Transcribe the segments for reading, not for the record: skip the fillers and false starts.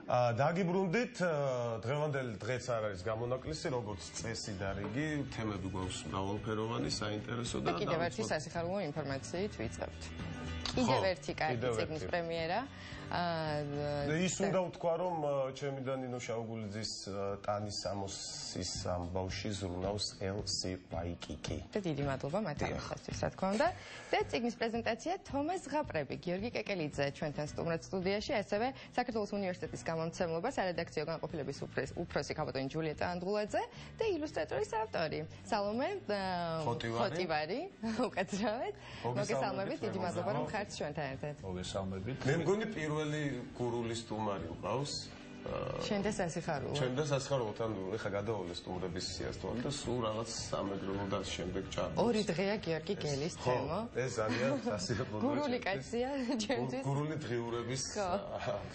დაგიბრუნდით, დღევანდელი დღეც არ არის გამონაკლისი, როგორც წესი და რიგი, თემები გვაქვს მრავალფეროვანი, საინტერესო და კიდევ ერთი სასიხარულო ინფორმაციით ვიწყებთ. კიდევ ერთი კარგი წიგნის პრემიერა. ის უნდა ვთქვა, რომ ჩემი და ნინო შაუგულიძის ტანის სამოსის ამბავში ზრუნავს ელსი ვაიკიკი. და დიდი მადლობა მათ ამასთვის, რა თქმა უნდა. და წიგნის პრეზენტაცია თომას ზღაპრები, გიორგი კეკელიძე ჩვენთან სტუმრად სტუდიაში, ასევე საქართველოს უნივერსიტეტის გამომცემლობა სარედაქციო განყოფილების უფროსი ქაბატონი ჯულიეტა ანდღულაძე და ილუსტრატორის ავტორი სალომე ხოტივარი, უკაცრავად. მოგესალმებით, დიდი მადლობა რომ ხართ ჩვენთან ერთად. მოგესალმებით. მე მგონი პირველი გურული სტუმარი მყავს. შენ და სასიხარულო. შენ და სასიხარულო, თან ეხა გადავალე სტუმრების სიას თორემ და სულ რაღაც სამეგრელო და შემდეგ ჩაბმოს. ორი დღეა გიორგი გელის თემო. ეს ძალიან სასიხარულო. გურული კაცია ჩემთვის. გურული დღიურების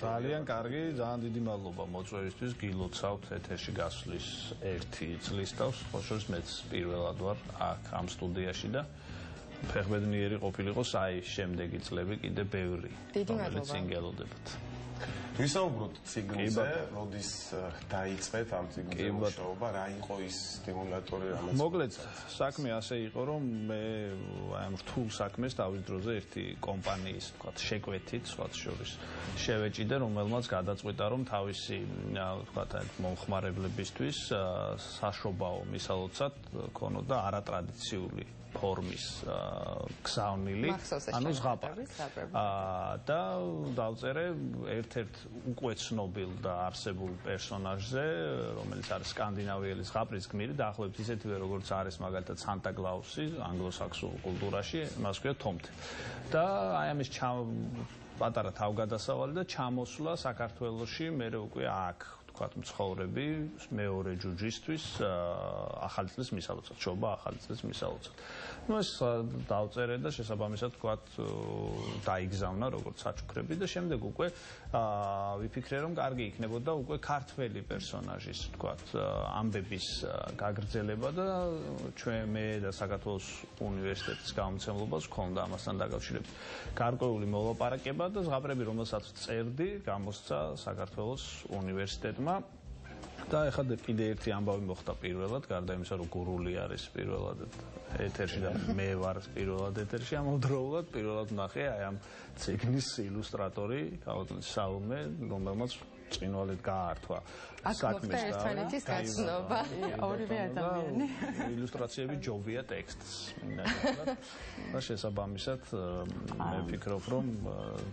ძალიან კარგი, ძალიან დიდი მადლობა მოწვევისთვის. გილოცავთ ეთერში გასვლის 1 წლის თავს, ხოშოს მეც პირველად ვარ აქ ამ სტუდიაში და ფეხბედნიერი ყოფილიყო საი შემდეგი წლები კიდე ბევრი. დიდი მადლობა. წინგელოდებათ. ვისაუბროთ ციგნზე, როდის დაიწყეთ ამ ციგნზე მუშაობა, რა იყო ის სტიმულატორი, რამაც მოკლედ, საქმე ასე იყო, რომ მე აი ამ რთულ საქმეს თავის დროზე ერთი კომპანიის, თქვათ, შეკვეთით, სხვათა შორის შევეჭიდე, რომელმაც გადაწყვიტა, რომ თავისი, თქვათ, მომხმარებლებისთვის საშობაო მისალოცად ქონოდა არატრადიციული ფორმის გზავნილი, ანუ ზღაპარი. და დავწერე ერთ-ერთ უკვე ცნობილ და არსებულ პერსონაჟზე, რომელიც არის სკანდინავიელი ზღაპრის გმირი, დაახლოებით ისეთივე როგორც არის მაგალითად სანტა კლაუსი ანგლო-საქსონურ კულტურაში, მას ქვია თომთე. და აი ამის პატარა თავგადასავალი და ჩამოსვლა საქართველოში, მე უკვე აქ თქვათ მცხოვრები მეორე ჯუჯისთვის ახალი წლის მისალოცად, შობა ახალი წლის მისალოცად. ნუ ეს დავწერე და შესაბამისად თქვათ დაიგზავნა როგორც საჩუქრები და შემდეგ უკვე ვიფიქრე რომ კარგი იქნებოდა უკვე ქართველი პერსონაჟის თქვათ ამბების გაგრძელება და მე და საქართველოს უნივერსიტეტის გამომცემლობას ჰქონდა ამასთან დაკავშირებით გარკვეული მოლაპარაკება და ზღაპრები რომელსაც წერდი გამოსცა საქართველოს უნივერსიტეტმა და ეხლა კიდე ერთი ამბავი მოხდა პირველად, გარდა იმისა, რომ გურული არის პირველად ეთერში და მე ვარ პირველად ეთერში ამავდროულად, პირველად ვნახე აი ამ ციგნის ილუსტრატორი, ქალბატონი სალომე, რომელმაც წინვალედ გაართვა საქმის ერთმანეთის გაცნობა, ორივე ადამიანი. ილუსტრაციები ჯობია ტექსტს. და შესაბამისად მე ვფიქრობ, რომ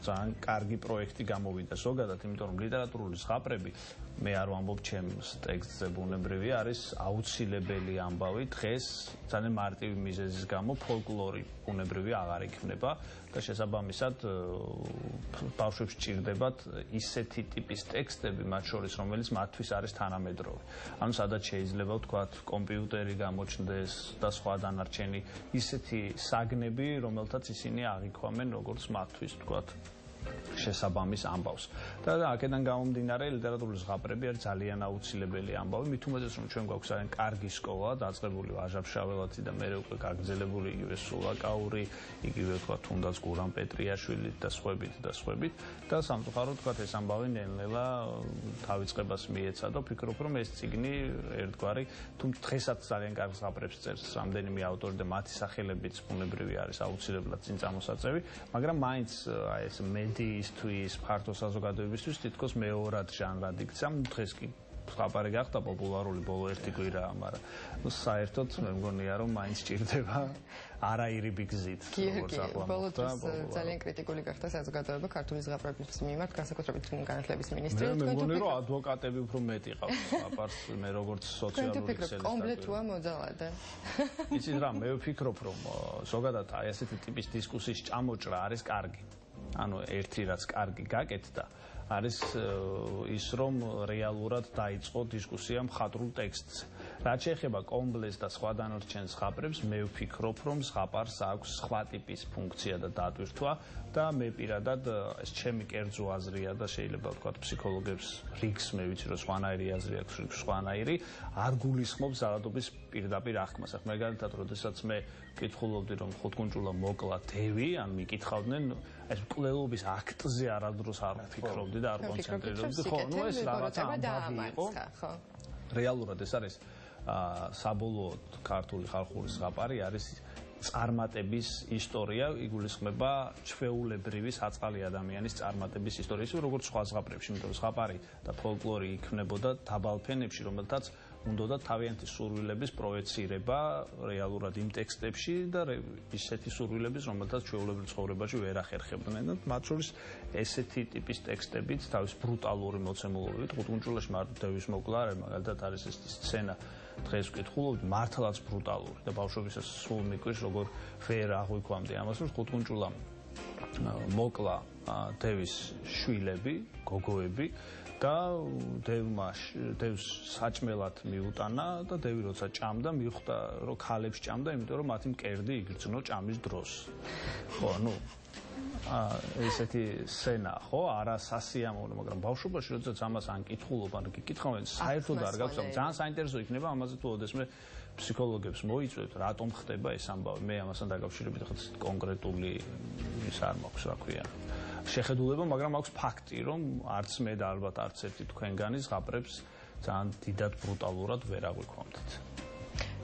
ძალიან კარგი პროექტი გამოვიდა ზოგადად, იმიტომ რომ ლიტერატურული ზღაპრები მე არ ვამბობ ჩემს ტექსტზე ბუნებრივი არის აუცილებელი ამბავი დღეს ძალიან მარტივი მიზეზის გამო ფოლკლორი ბუნებრივი აღარ იქნება და შესაბამისად ბავშვებს სჭირდებათ ისეთი ტიპის ტექსტები მათ შორის რომელიც მათთვის არის თანამედროვე. ანუ სადაც შეიძლება ვთქვათ კომპიუტერი გამოჩნდეს და სხვა დანარჩენი ისეთი საგნები რომელთაც ისინი აღიქვამენ როგორც მათთვის ვთქვათ შესაბამის ამბავს. და აქედან გამომდინარე ლიტერატურული ზღაპრები არის ძალიან აუცილებელი ამბავი, მით უმეტეს რომ ჩვენ გვაქვს ძალიან კარგი სკოლა, დაწყებული ვაჟა-ფშაველაცი და მერე უკვე გაგრძელებული იგივე სულაკაური, იგივე ვთქვათ თუნდაც გურამ პეტრიაშვილი და სხვებით და სამწუხაროდ ვთქვათ ეს ამბავი ნელ-ნელა თავიწყებას მიეცა და ვფიქრობ რომ ეს წიგნი ერთგვარი თუმცა დღესაც ძალიან კარგ ზღაპრებს წერს რამდენიმე ავტორი და მათი სახელებიც ბუნებრივი არის აუცილებლად წინ წამოსაწევი, მაგრამ მაინც აი ეს მედიისთვის, ფართო საზოგადოებისთვის თითქოს მეორად ჟანრად იქცა. დღეს კი ზღაპარი გახდა პოპულარული ბოლო ერთი კვირაა, მაგრამ საერთოდ მე მგონია რომ მაინც სჭირდება არაირიბი გზით. ბოლო დროს ძალიან კრიტიკული გახდა საზოგადოება ქართული ზღაპრების მიმართ, განსაკუთრებით განათლების მინისტრი. მე მგონი რომ ადვოკატები უფრო მეტი ყავს ზღაპარს, მე როგორც სოციალური ქსელის კომპლექტუა მოძალადა. იცით რა, მე ვფიქრობ რომ ზოგადად აი ასეთი ტიპის დისკუსიის ჭამოჭრა არის კარგი. ანუ ერთი რაც კარგი გაკეთდა არის ის რომ რეალურად დაიწყო დისკუსია მხატვრულ ტექსტზე. რაც შეეხება კომბლეს და სხვა დანარჩენ ზღაპრებს, მე ვფიქრობ რომ ზღაპარს აქვს სხვა ტიპის ფუნქცია და დატვირთვა და მე პირადად ეს ჩემი კერძო აზრია და შეიძლება ვთქვათ ფსიქოლოგებს რიგს მე ვიცი რომ სხვანაირი აზრი აქვს, რიგს სხვანაირი, არ გულისხმობს ზაღადობის პირდაპირ აღქმას. მაგალითად, როდესაც მე ვკითხულობდი რომ ხუთკუნჭულა მოკლა დევი, ან მიკითხავდნენ ეს მკვლელობის აქტზე არადროს არ ვფიქრობდი და არ კონცენტრირებდი. ხო, ნუ ეს რაღაცა ამბავი იყო. ხო. რეალურად ეს არის საბოლოოდ ქართული ხალხური ზღაპარი არის წარმატების ისტორია, იგულისხმება ჩვეულებრივი საწყალი ადამიანის წარმატების ისტორია, ისე როგორც სხვა ზღაპრებში, იმიტომ ზღაპარი და ფოლკლორი იქმნებოდა დაბალ ფენებში, რომელთაც უნდოდა თავიანთი სურვილების პროექცირება რეალურად იმ ტექსტებში და ისეთი სურვილების, რომელთაც ჩვეულებრივ ცხოვრებაში ვერ ახერხებდნენ და მათ შორის ესეთი ტიპის ტექსტებიც თავის ბრუტალური მოცემულობით ხუთგუნჯულაში მარტოვის მოკლა, მაგალითად არის ეს სცენა დღეს ვკითხულობთ მართლაც ბრუტალური და ბავშვობისას სულ მიკვირს როგორ ვერ აღვიქვამდი ამას რომ ხუთგუნჯულამ მოკლა დევის შვილები, გოგოები და დევს საჭმელად მიუტანა და დევი როცა ჭამდა მიხვდა რომ ქალებს ჭამდა იმიტომ რომ მათი მკერდი იგრძნო ჭამის დროს. ხო, ნუ ესეთი სცენა, ხო, არა სასიამოვნო, მაგრამ ბავშვობაში როდესაც ამას ან კითხულობ, ან გიკითხავენ, საერთოდ არ გაქვს, ძალიან საინტერესო იქნება ამაზე თუ ოდესმე ფსიქოლოგებს მოიწვევთ, რატომ ხდება ეს ამბავი. მე ამასთან დაკავშირებით ხაც კონკრეტული ის არ მაქვს, რა ქვია, შეხედულება, მაგრამ აქვს ფაქტი, რომ არც მე და ალბათ არც ერთი თქვენგანი ზღაპრებს ძალიან დიდად ბრუტალურად ვერ აღვიქვამდით.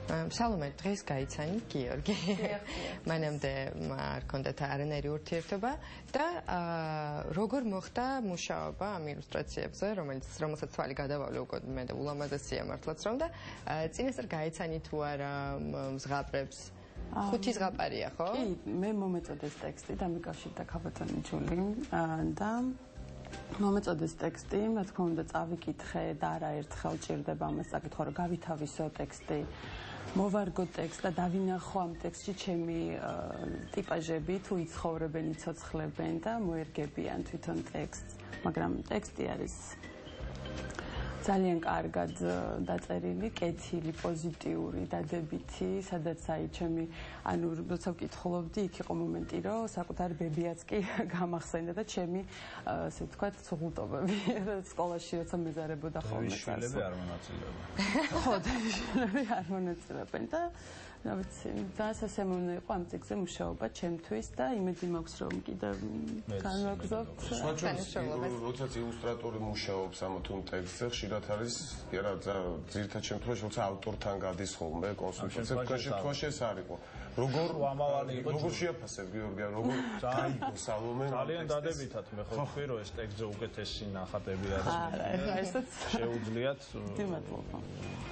სალომე, დღეს გაიცანი გიორგი. მანამდე არ ჰქონდათ არანაირი ურთიერთობა და როგორ მოხდა მუშაობა ამ ილუსტრაციებზე, რომელსაც თვალი გადავავლე უკვე მე და ულამაზესია მართლაც რომ და წინასწარ გაიცანი თუ არა ზღაპრებს? ხუთი ზღაპარია, ხო? კი, მე მომეწოდეს ტექსტი და მიკავშირდა ქაბატონი ჯული და მომეწოდეს ტექსტი, მე თქმა უნდა წავიკითხე და არაერთხელ ჭირდება ამას საკითხო, რომ გავითავისო ტექსტი, მოვარგო ტექსტ და დავინახო ამ ტექსტში ჩემი ტიპაჟები, თუ იცხოვრებენ, იცოცხლებენ და მოერგებიან თვითონ ტექსტს, მაგრამ ტექსტი არის ძალიან კარგად დაწერილი, კეთილი, პოზიტიური, დადებითი, სადაც აი ჩემი ანუ როცა ვკითხულობდი, იქ იყო მომენტი, რომ საკუთარი ბებიაც კი გამახსენდა და ჩემი ასე ვთქვათ, ცუღლტობები სკოლაში როცა მეზარებოდა ხოლმე. შვილები არ მონაწილეობენ. ხო, შვილები არ მონაწილეობენ და რა ვიცი, დასასემოვნო იყო ამ წიგნზე მუშაობა ჩემთვის და იმედი მაქვს, რომ კიდევ განვაგრძობთ. როდესაც ილუსტრატორი მუშაობს ამ თუ ტექსტზე, ხშირად არის ძირითად შემთხვევაში, როცა ავტორთან გადის ხოლმე კონსულტაციაზე, თქვენ შემთხვევაში ეს არ იყო. როგორ შეაფასებ გიორგი, როგორ დაიგო სალომე? ძალიან დადებითად მე ხო ვთქვი, რომ ეს ტექსტზე უკეთესი ნახატები არის. არა, ესეც შეუძლიათ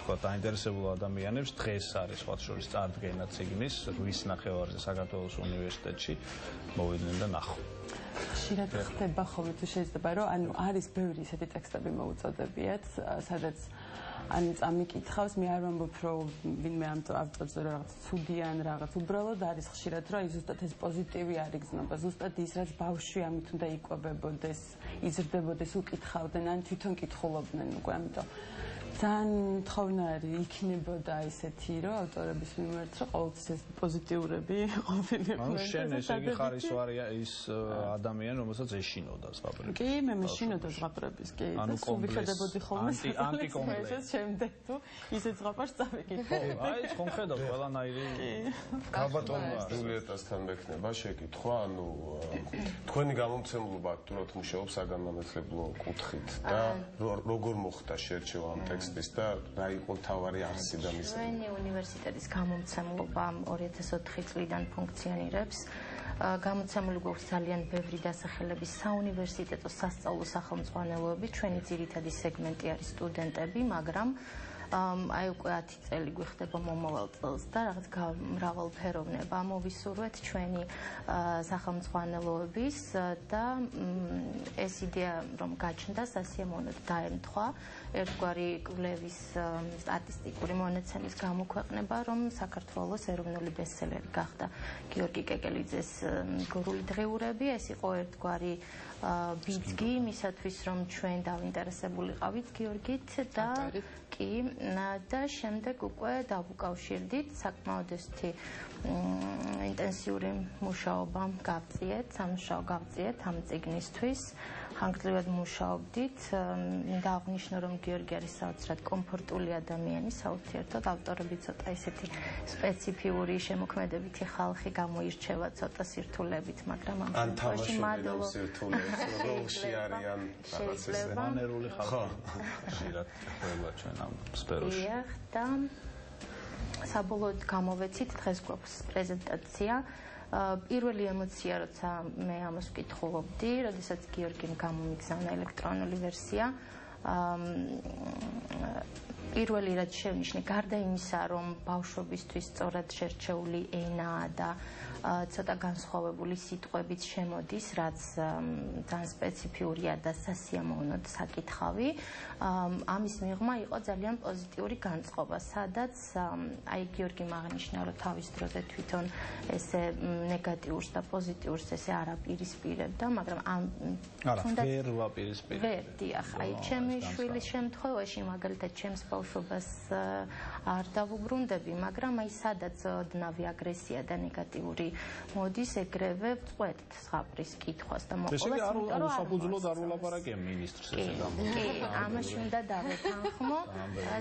თქვა დაინტერესებულ ადამიანებს დღეს არის სხვა შორის წარდგენა ციგნის 8 ნახევარზე საქართველოს უნივერსიტეტში მოვიდნენ და ნახო. ხშირად ხდება ხოლმე თუ შეიძლება რომ ანუ არის ბევრი ისეთი ტექსტები მოუწოდებიათ, სადაც ანუ წამიკითხავს, მე არ ვამბობ, რომ ვინმე ამ ავტორზე რაღაც ცუდიან, რაღაც უბრალოდ არის ხშირად, რომ ზუსტად ეს პოზიტივი არ იგრძნობა, ზუსტად ის, რაც ბავშვი ამით უნდა იკვებებოდეს, იზრდებოდეს, უკითხავდნენ, ან თვითონ კითხულობდნენ უკვე, ამიტომ ძალიან თხოვნა არის იქნებოდა ისეთი, რომ ავტორების მიმართ, რომ ყოველთვის ეს პოზიტიურები ყოფილიყო. ანუ შენ ესე იგი ხარისვარია ის ადამიანი, რომელსაც ეშინოდა ზღაპრები. კი, მე მეშინოდა ზღაპრების, კი. ანუ ვიხედებოდი ხოლმე ანტიკომპლექსი. შემდეგ თუ ისე ზღაპარს წავიკითხე. აი ეს კონკრეტულად ყველანაირი ქაბატონმა ჯულიეტასთან მექნება შეკითხვა, ანუ თქვენი გამომცემლობა აქტიურად მუშაობს საგანმანათლებლო კუთხით და როგორ მოხდა შერჩევა ამ ტექსტის და რა იყო თავარი არსი და მისი? ჩვენი უნივერსიტეტის გამომცემლობა 2004 წლიდან ფუნქციონირებს. გამოცემული გვაქვს ძალიან ბევრი დასახელების საუნივერსიტეტო სასწავლო სახელმძღვანელოები. ჩვენი ძირითადი სეგმენტი არის სტუდენტები, მაგრამ აი უკვე 10 წელი გვიხდება მომავალ წელს და რაღაც მრავალფეროვნება მოვისურვეთ ჩვენი სახელმძღვანელოების და ეს იდეა რომ გაჩნდა სასიამოვნოდ დაემთხვა ერთგვარი კვლევის სტატისტიკური მონაცემის გამოქვეყნება, რომ საქართველოს ეროვნული ბესტსელერი გახდა გიორგი კეკელიძეს გორული დღეურები. ეს იყო ერთგვარი ბიძგი იმისათვის, რომ ჩვენ დავინტერესებულიყავით გიორგით და კი და შემდეგ უკვე დავუკავშირდით საკმაოდ ესეთი ინტენსიური მუშაობა გავწიეთ, სამუშაო გავწიეთ ამ წიგნისთვის. ხანგრძლივად მუშაობდით. მინდა აღვნიშნო, რომ გიორგი არის საოცრად კომფორტული ადამიანი, საერთოდ ავტორები ცოტა ისეთი სპეციფიური შემოქმედებითი ხალხი გამოირჩევა ცოტა სირთულებით, მაგრამ ამ შემთხვევაში მადლობა სირთულეებს როლში არიან რაღაცეზე. მანერული ხალხი. ხშირად ხდება ჩვენ ამ სფეროში. და საბოლოოდ გამოვეცით დღეს გვაქვს პრეზენტაცია. პირველი ემოცია, როცა მე ამას ვკითხულობდი, როდესაც გიორგიმ გამომიგზავნა ელექტრონული ვერსია, პირველი რაც შევნიშნე, გარდა იმისა, რომ ბავშვობისთვის სწორად შერჩეული ენაა და ცოტა განსხვავებული სიტყვებით შემოდის, რაც ძალიან სპეციფიურია და სასიამოვნოდ საკითხავი. ამის მიღმა იყო ძალიან პოზიტიური განწყობა, სადაც აი გიორგიმ აღნიშნა, რომ თავის დროზე თვითონ ესე ნეგატიურს და პოზიტიურს ესე არ აპირისპირებდა, მაგრამ ვერ ვაპირისპირებ. ვერ, დიახ, აი ჩემი შვილის შემთხვევაში, მაგალითად, ჩემს ბავშვობას არ დავუბრუნდები, მაგრამ აი სადაც ოდნავი აგრესია და ნეგატიური მოდის, ეგრევე ვწყვეტთ ზღაპრის კითხვას და მოყოლას, იმიტომ რომ საფუძვლოდ არ ვლაპარაკია მინისტრს ესე გამო. კი, ამაში უნდა დავეთანხმო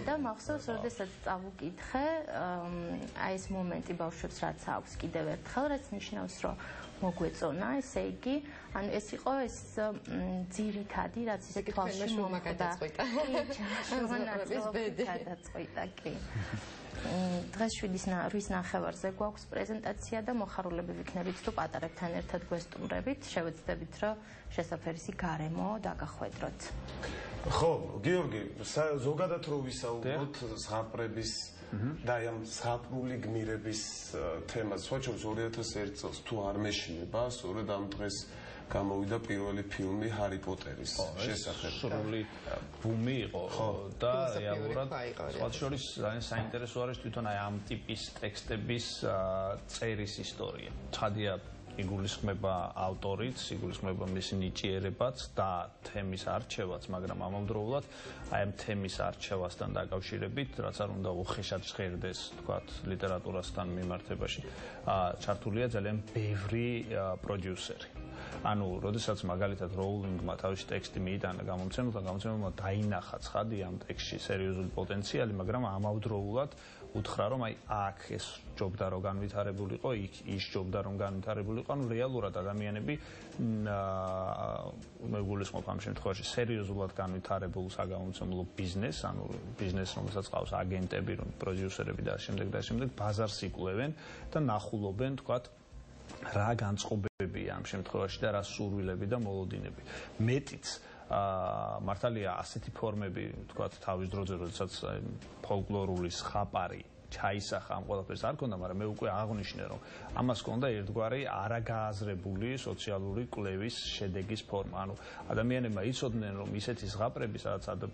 და მახსოვს, როდესაც წავუკითხე, აი ეს მომენტი ბავშვებს რაც აქვს კიდევ ერთხელ, რაც ნიშნავს, რომ მოგვეწონა, ესე იგი, ანუ ეს იყო ეს ძირითადი, რაც ის თვალში მომხდა. გადაწყვიტა, კი. დღეს 7-ის ნახევარზე გვაქვს პრეზენტაცია და მოხარულები ვიქნებით თუ პატარებთან ერთად გვესტუმრებით, შევეცდებით, რომ შესაფერისი გარემო დაგახვედროთ. ხო, გიორგი, ზოგადად რო ვისაუბროთ ზღაპრების და ამ ზღაპრული გმირების თემას, სხვაჩობს 2001 წელს თუ არ მეშინება, სწორედ ამ დღეს გამოვიდა პირველი ფილმი ჰარი პოტერის შესახებ. სრული ბუმი იყო და რეალურად სხვა შორის საინტერესო არის თვითონ აი ამ ტიპის ტექსტების წერის ისტორია. ცხადია იგულისხმება ავტორიც, იგულისხმება მისი ნიჭიერებაც და თემის არჩევაც, მაგრამ ამავდროულად აი ამ თემის არჩევასთან დაკავშირებით, რაც არ უნდა უხეშად ჟღერდეს, თქვათ, ლიტერატურასთან მიმართებაში, ჩართულია ძალიან ბევრი პროდიუსერი. ანუ, როდესაც მაგალითად როულინგმა თავისი ტექსტი მიიტანა გამომცემელმა დაინახა ცხადი ამ ტექსტში სერიოზული პოტენციალი, მაგრამ ამავდროულად უთხრა, რომ აი აქ ეს ჯობდა რომ განვითარებულიყო, იქ ის ჯობდა რომ განვითარებულიყო, ანუ რეალურად ადამიანები მეგულისხმობ ამ შემთხვევაში სერიოზულად განვითარებულ საგამომცემლო ბიზნესს, ანუ ბიზნესს, რომელსაც ყავს აგენტები, პროდიუსერები და შემდეგ ბაზარს იკვლევენ და ნახულობენ, თქვათ, რა განწყობებია ამ შემთხვევაში და რა სურვილები და მოლოდინები. მეტიც მართალია ასეთი ფორმები, თქვათ, თავის დროზე, როდესაც ფოლკლორული ზღაპარი ჩაისახა ამ ყველაფერს არ ქონდა, მაგრამ მე უკვე აღვნიშნე, რომ ამას ქონდა ერთგვარი არაგააზრებული სოციალური კვლევის შედეგის ფორმა. ანუ ადამიანებმა იცოდნენ, რომ ისეთი ზღაპრები, სადაც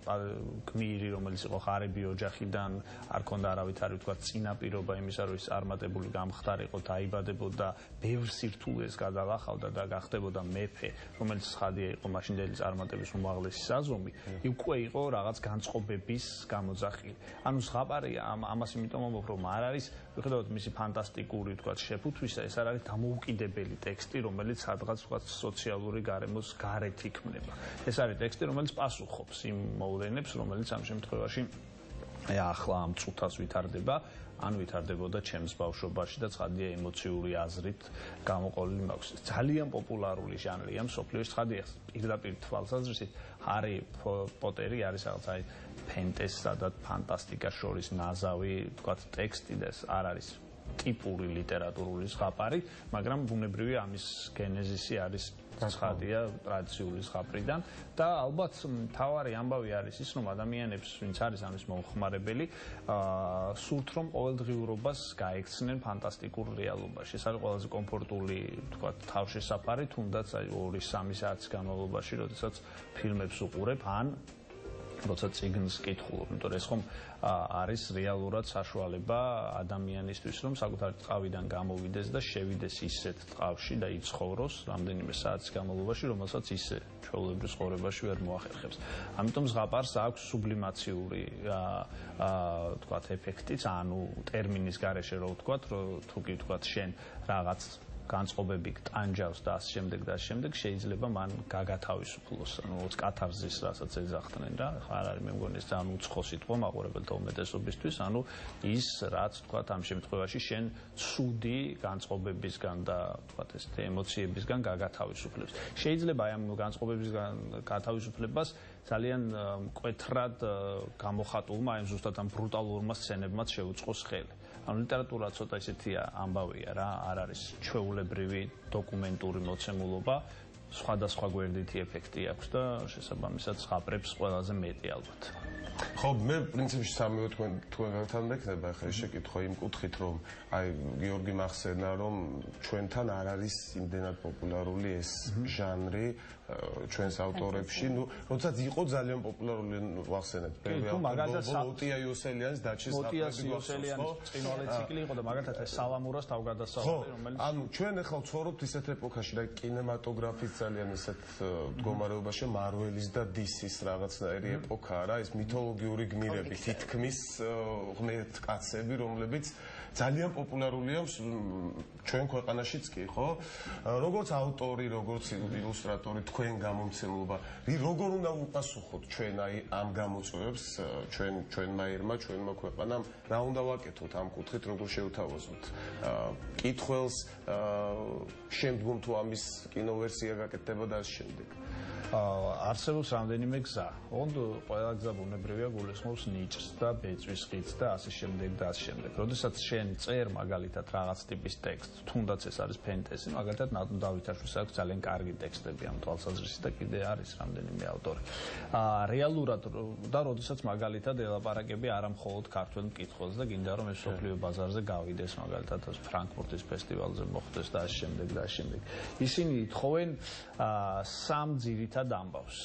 გმირი, რომელიც იყო ღარიბი ოჯახიდან, არ ქონდა არავითარი, თქვათ, წინაპირობა იმისა, რომ ის წარმატებული გამხდარიყო, დაიბადებოდა, ბევრ სირთულეს გადალახავდა და გახდებოდა მეფე, რომელიც ცხადია იყო მაშინდელი წარმატების უმაღლესი საზომი, უკვე იყო რაღაც განწყობების გამოძახილი. ანუ ზღაპარი ამას იმიტომ რომ არ არის, ვიხედავთ მისი ფანტასტიკური, თქვათ, შეფუთვისა, ეს არ არის დამოუკიდებელი ტექსტი, რომელიც სადღაც, თქვათ, სოციალური გარემოს გარეთ იქმნება. ეს არის ტექსტი, რომელიც პასუხობს იმ მოვლენებს, რომელიც ამ შემთხვევაში ახლა ამ წუთას ვითარდება, ან ვითარდებოდა ჩემს ბავშვობაში და ცხადია ემოციური აზრით გამოყოლილი მაქვს. ძალიან პოპულარული ჟანრია მსოფლიოში, ცხადია პირდაპირ თვალსაზრისით ჰარი პოტერი არის რაღაც აი ფენტეზსა და ფანტასტიკას შორის ნაზავი, თქვათ, ტექსტი და ეს არ არის ტიპური ლიტერატურული ზღაპარი, მაგრამ ბუნებრივია ამის გენეზისი არის ცხადია ტრადიციული ზღაპრიდან და ალბათ მთავარი ამბავი არის ის, რომ ადამიანებს, ვინც არის ამის მომხმარებელი, სურთ რომ ყოველდღიურობას გაექცნენ ფანტასტიკურ რეალობაში. ეს არის ყველაზე კომფორტული, თქვათ, თავშესაფარი, თუნდაც აი 2-3 საათის განმავლობაში, როდესაც ფილმებს უყურებ, ან როცა წიგნს კითხულობ, იმიტომ რომ ეს ხომ არის რეალურად საშუალება ადამიანისთვის, რომ საკუთარი ტყავიდან გამოვიდეს და შევიდეს ისეთ ტყავში და იცხოვროს რამდენიმე საათის განმავლობაში, რომელსაც ისე ჩვეულებრივ ცხოვრებაში ვერ მოახერხებს. ამიტომ ზღაპარს აქვს სუბლიმაციური, თქვათ, ეფექტიც, ანუ ტერმინის გარეშე რო ვთქვათ, თუ კი ვთქვათ, შენ რაღაც განწყობები ტანჯავს და ასე შემდეგ და ასე შემდეგ შეიძლება მან გაგათავისუფლოს, ანუ კათარზის რასაც ეძახდნენ რა, არ არის მე მგონი ეს ძალიან უცხო სიტყვა მაყურებელთა უმეტესობისთვის, ანუ ის რაც თქვა ამ შემთხვევაში შენ ცუდი განწყობებისგან და თქვა ესეთი ემოციებისგან გაგათავისუფლებს. შეიძლება აი ამ განწყობებისგან გათავისუფლებას ძალიან მკვეთრად გამოხატულმა აი ზუსტად ამ ბრუტალურმა სცენებმაც შეუწყოს ხელი. ანუ ლიტერატურა ცოტა ისეთია ამბავია რა, არ არის ჩვეულებრივი დოკუმენტური მოცემულობა, სხვადასხვა გვერდითი ეფექტი აქვს და შესაბამისად ზღაპრებს ყველაზე მეტი ალბათ. ხო, მე პრინციპში სამივე თქვენგანთან მექნება ახლა ეს შეკითხვა იმ კუთხით, რომ აი გიორგი მახსენა, რომ ჩვენთან არ არის იმდენად პოპულარული ეს ჟანრი ჩვენს ავტორებში, ну, როდესაც იყო ძალიან პოპულარული ვახსენეთ, მოტია იოსელიანის დაჩის იოსელიანის წინვალე ციკლი იყო და მაგალითად ეს სალამურას თავგადასავალი, რომელიც ანუ ჩვენ ახლა ვცხოვრობთ ისეთ ეპოქაში, და კინემატოგრაფის ძალიან ისეთ მდგომარეობაში, მარველის და დისის რაღაცნაირი ეპოქაა რა, ეს მითოლოგიური გმირები, თითქმის ღმერთ კაცები, რომლებიც ძალიან პოპულარულია ჩვენ ქვეყანაშიც კი, ხო? როგორც ავტორი, როგორც ილუსტრატორი, თქვენ გამომცემლობა, როგორ უნდა უპასუხოთ ჩვენ აი ამ გამოწვევებს, ჩვენმა ერმა, ჩვენმა ქვეყანამ, რა უნდა ვაკეთოთ ამ კუთხით, როგორ შევთავაზოთ კითხველს, შემდგომ თუ ამის კინოვერსია გაკეთდება და ამ შემდეგ. არსებობს რამდენიმე გზა. ოღონდ ყველა გზა ბუნებრივია გულისხმობს ნიჭს და ბეწვის ხიდს და ასე შემდეგ და ასე შემდეგ. როდესაც შენ წერ მაგალითად რაღაც ტიპის ტექსტს, თუნდაც ეს არის ფენტეზი, მაგალითად ნატო დავითაშვილს აქვს ძალიან კარგი ტექსტები ამ თვალსაზრისით და კიდე არის რამდენიმე ავტორი. რეალურად და როდესაც მაგალითად ელაპარაკები არა მხოლოდ ქართველ მკითხველს და გინდა რომ ეს სოფლიო ბაზარზე გავიდეს, მაგალითად ფრანკფურტის ფესტივალზე მოხდეს და ასე შემდეგ და ასე შემდეგ. ისინი ითხოვენ სამ ძირითად ამბავს.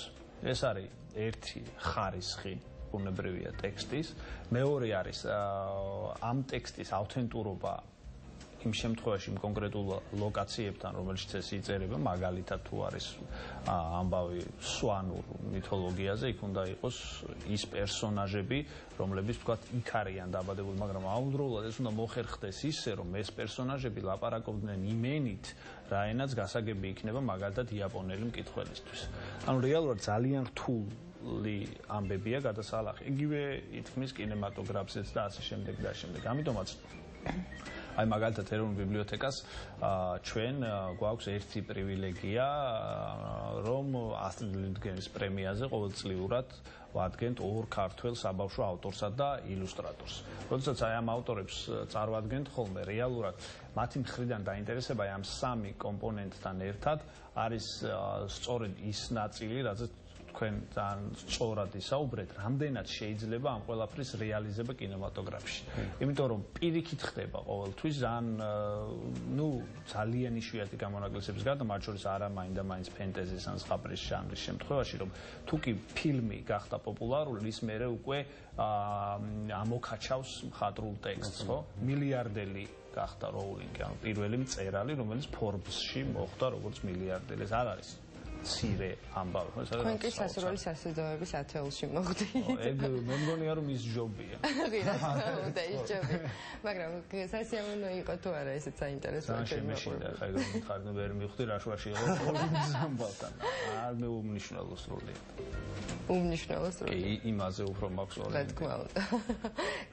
ეს არის ერთი ხარისხი ბუნებრივია ტექსტის, მეორე არის ამ ტექსტის ავთენტურობა იმ შემთხვევაში იმ კონკრეტულ ლოკაციებთან, რომელშიც ეს იწერება, მაგალითად თუ არის ამბავი სვანურ მითოლოგიაზე, იქ უნდა იყოს ის პერსონაჟები, რომლებიც თქვათ იქ არიან დაბადებული, მაგრამ ამავდროულად ეს უნდა მოხერხდეს ისე, რომ ეს პერსონაჟები ლაპარაკობდნენ იმენით, რაენაც გასაგები იქნება მაგალითად იაპონელი მკითხველისთვის. ანუ რეალურად ძალიან რთული ამბებია გადასალახი. იგივე ითქმის კინემატოგრაფზეც და ასე შემდეგ და ასე შემდეგ. ამიტომაც აი მაგალითად ეროვნულ ბიბლიოთეკას ჩვენ გვაქვს ერთი პრივილეგია, რომ ასტრიდ ლინდგენის პრემიაზე ყოველწლიურად ვადგენთ ორ ქართველ საბავშვო ავტორსა და ილუსტრატორს. როდესაც აი ამ ავტორებს წარვადგენთ ხოლმე, რეალურად მათი მხრიდან დაინტერესება ამ სამი კომპონენტთან ერთად არის სწორედ ის ნაწილი, რაზეც თქვენ ძალიან სწორად ისაუბრეთ, რამდენად შეიძლება ამ ყველაფრის რეალიზება კინემატოგრაფში. იმიტომ რომ პირიქით ხდება ყოველთვის ძალიან იშვიათი გამონაკლისების გარდა, მათ შორის არა მაინდა-მაინც ფენტეზის ან ზღაპრის ჟანრის შემთხვევაში, რომ თუ კი ფილმი გახდა პოპულარული, ის მერე უკვე ამოქაჩავს მხატვრულ ტექსტს, ხო? მილიარდელი გახდა როულინგი, ანუ პირველი მწერალი, რომელიც Forbes-ში მოხვდა როგორც მილიარდელი. ეს არ არის ცირე ამბავი. თქვენ კი სასურველი სასიძოვების ათეულში მოხვდი. ეგ მე მგონია რომ ის ჯობია. ღირას და ის ჯობია. მაგრამ სასიამოვნო იყო თუ არა ესეც საინტერესოა თემა. ხა ეგ მითხარი ვერ მივხვდი რა შუაში იყო ამბავთან. არ მე უმნიშვნელო სრული. უმნიშვნელო სრული. კი, იმაზე უფრო მაქვს ორი. რა თქმა უნდა.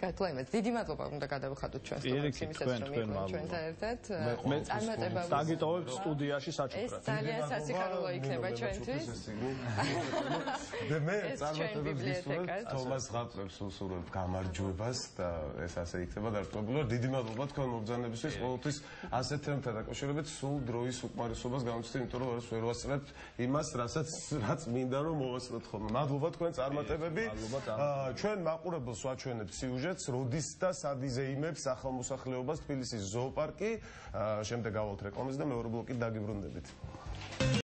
გათვლაიმაც დიდი მადლობა უნდა გადავხადოთ ჩვენს სტუდიაში, რომ იყო ჩვენთან ერთად. მე წარმატება დაგიტოვებთ სტუდიაში საჩუქრად. ეს ძალიან სასიხარულო იქნება. ჩვენთვის. მე წარმატებებს გისურვებ, თომას ზღაპრებს უსურვებ გამარჯვებას და ეს ასე იქნება დარწმუნებული. დიდი მადლობა თქვენ მობრძანებისთვის, ყოველთვის ასეთ თემებთან დაკავშირებით სულ დროის უკმარისობას გამოცდით, იმიტომ რომ ვერ ვასწრებთ იმას, რაც მინდა რომ მოვასწროთ ხოლმე. მადლობა თქვენ წარმატებები. ჩვენ მაყურებელს ვაჩვენებთ სიუჟეტს, როდის და სად იზეიმებს ახალმოსახლეობას თბილისის ზოოპარკი. შემდეგ გავალთ რეკლამას და მეორე ბლოკით დაგიბრუნდებით.